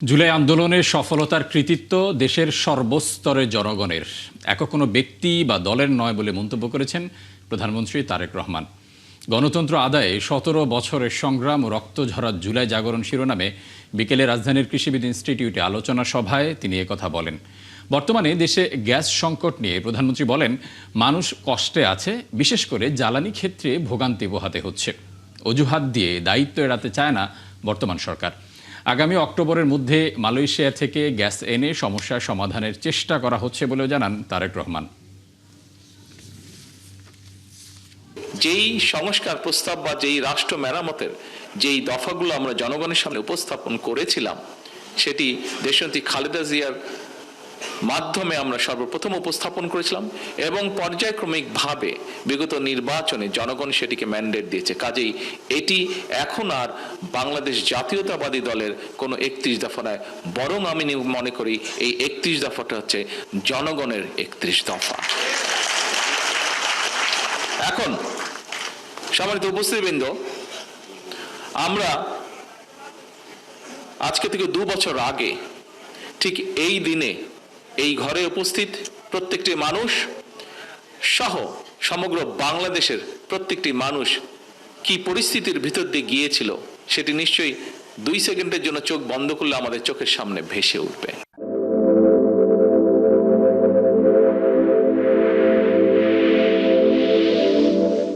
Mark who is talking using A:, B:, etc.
A: জুলাই আন্দোলনের সফলতার কৃতিত্ব দেশের সর্বস্তরের জনগণের, একক কোনো ব্যক্তি বা দলের নয় বলে মন্তব্য করেছেন প্রধানমন্ত্রী তারেক রহমান। গণতন্ত্র আদায়ে 17 বছরের সংগ্রাম ও রক্তঝরা জুলাই জাগরণ শিরোনামে বিকেলে রাজধানীর কৃষিবিদ ইনস্টিটিউটে আলোচনা সভায় তিনি একথা বলেন। বর্তমানে দেশে গ্যাস সংকট নিয়ে প্রধানমন্ত্রী বলেন, মানুষ কষ্টে আছে, বিশেষ করে জ্বালানি ক্ষেত্রে ভোগান্তি পোহাতে হচ্ছে। অজুহাত দিয়ে দায়িত্ব এড়াতে চায় না বর্তমান সরকার। আগামী অক্টোবরের মধ্যে মালয়েশিয়া থেকে গ্যাস এনে সমস্যার সমাধানের চেষ্টা করা হচ্ছে বলেও জানান তারেক রহমান।
B: যেই সংস্কার প্রস্তাব বা যেই রাষ্ট্র মেরামতের যেই দফাগুলো আমরা জনগণের সামনে উপস্থাপন করেছিলাম, সেটি দেশনেত্রী খালেদা জিয়ার মাধ্যমে আমরা সর্বপ্রথম উপস্থাপন করেছিলাম এবং পর্যায়ক্রমিকভাবে বিগত নির্বাচনে জনগণ সেটিকে ম্যান্ডেট দিয়েছে। কাজেই এটি এখন আর বাংলাদেশ জাতীয়তাবাদী দলের কোনো 31 দফা নয়, বরং আমি মনে করি এই 31 দফাটা হচ্ছে জনগণের 31 দফা। এখন সম্মানিত উপস্থিতিবৃন্দ, আমরা আজকে থেকে 2 বছর আগে ঠিক এই দিনে এই ঘরে উপস্থিত প্রত্যেকটি মানুষ সহ সমগ্র বাংলাদেশের প্রত্যেকটি মানুষ কি পরিস্থিতির ভিতর দিয়ে গিয়েছিল সেটি নিশ্চয়ই 2 সেকেন্ডের জন্য চোখ বন্ধ করলে আমাদের চোখের সামনে ভেসে উঠবে।